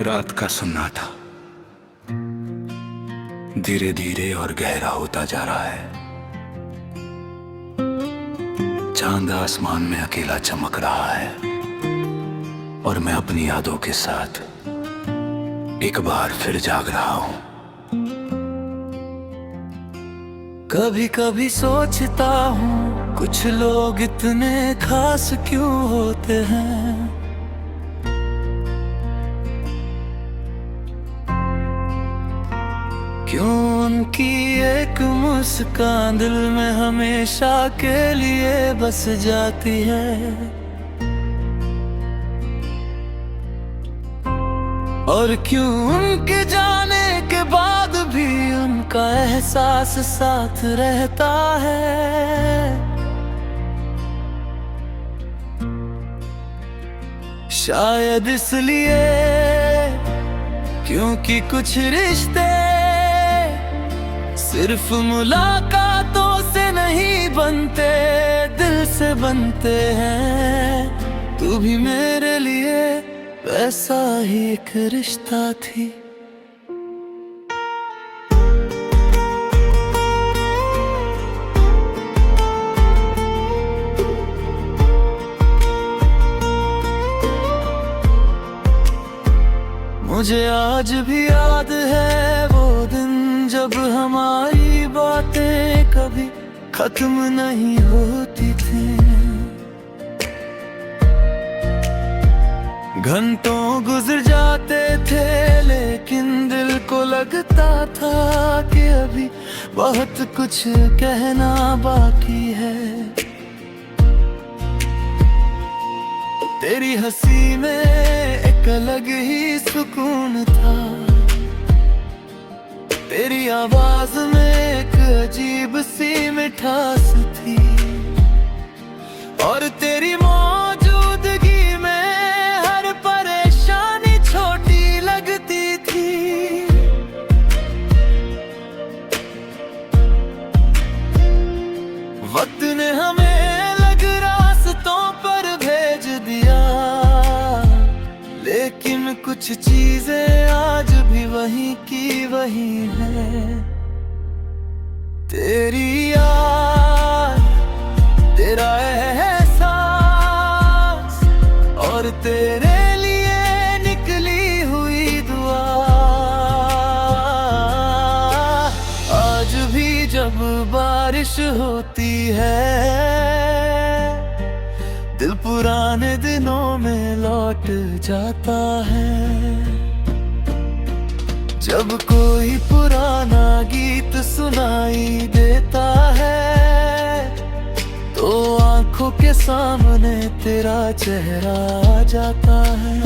रात का सन्नाटा धीरे धीरे और गहरा होता जा रहा है। चांद आसमान में अकेला चमक रहा है और मैं अपनी यादों के साथ एक बार फिर जाग रहा हूं। कभी कभी सोचता हूँ कुछ लोग इतने खास क्यों होते हैं। क्यों उनकी एक मुस्कान दिल में हमेशा के लिए बस जाती है। और क्यों उनके जाने के बाद भी उनका एहसास साथ रहता है। शायद इसलिए क्योंकि कुछ रिश्ते सिर्फ मुलाकातों से नहीं बनते, दिल से बनते हैं। तू भी मेरे लिए वैसा ही एक रिश्ता थी। मुझे आज भी याद है वो दिन जब हमारी बातें कभी खत्म नहीं होती थी। घंटों गुजर जाते थे लेकिन दिल को लगता था कि अभी बहुत कुछ कहना बाकी है। तेरी हंसी में एक अलग ही सुकून था, तेरी आवाज में एक अजीब सी मिठास थी। और तेरी मौजूदगी में हर परेशानी छोटी लगती थी। वक्त ने हमें अलग रास्तों पर भेज दिया, लेकिन कुछ चीजें आज भी वहीं की वहीं है। तेरी याद, तेरा एहसास और तेरे लिए निकली हुई दुआ। आज भी जब बारिश होती है दिल पुराने दिनों में लौट जाता है। जब कोई पुराना गीत सुनाई देता है तो आंखों के सामने तेरा चेहरा आ जाता है।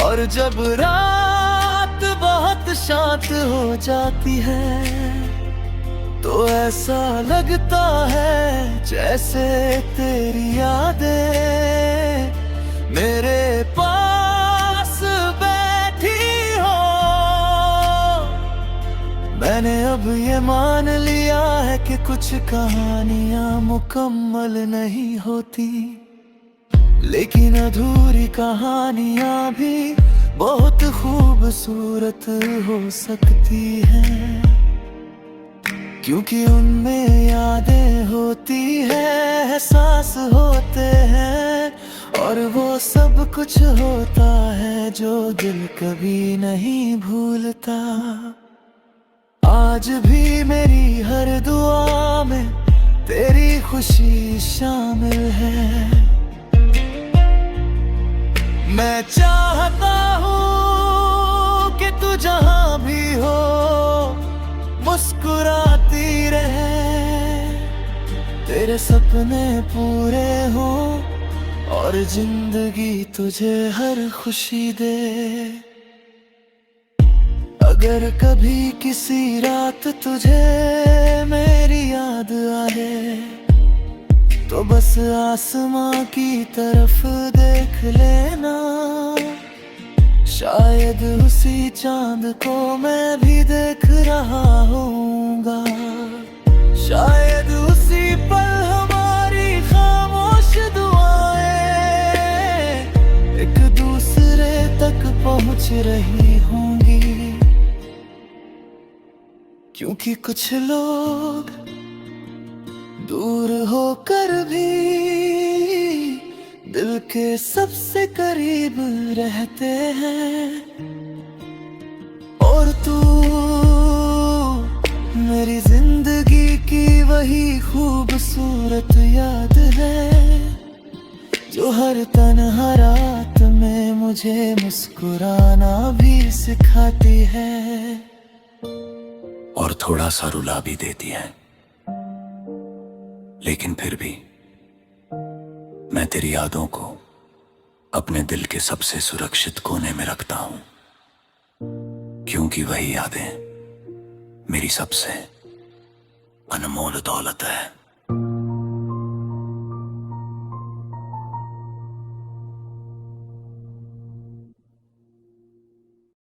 और जब रात बहुत शांत हो जाती है तो ऐसा लगता है जैसे तेरी यादें मेरे पास बैठी हो। मैंने अब ये मान लिया है कि कुछ कहानियां मुकम्मल नहीं होती, लेकिन अधूरी कहानियां भी बहुत खूबसूरत हो सकती हैं। क्योंकि उनमें यादें होती है, एहसास होते हैं और वो सब कुछ होता है जो दिल कभी नहीं भूलता। आज भी मेरी हर दुआ में तेरी खुशी शामिल है। मैं चाहता हूँ कि तू जहाँ भी हो मुस्कुराती रहे, तेरे सपने पूरे हों और जिंदगी तुझे हर खुशी दे। अगर कभी किसी रात तुझे मेरी याद आए तो बस आसमां की तरफ देख लेना। शायद उसी चांद को मैं भी देख रहा होऊंगा। शायद उसी पल हमारी खामोश दुआएं एक दूसरे तक पहुंच क्योंकि कुछ लोग दूर होकर भी दिल के सबसे करीब रहते हैं। और तू मेरी जिंदगी की वही खूबसूरत याद है जो हर तन्हा रात में मुझे मुस्कुराना भी सिखाती है और थोड़ा सा रुला भी देती है। लेकिन फिर भी मैं तेरी यादों को अपने दिल के सबसे सुरक्षित कोने में रखता हूं, क्योंकि वही यादें मेरी सबसे अनमोल दौलत है।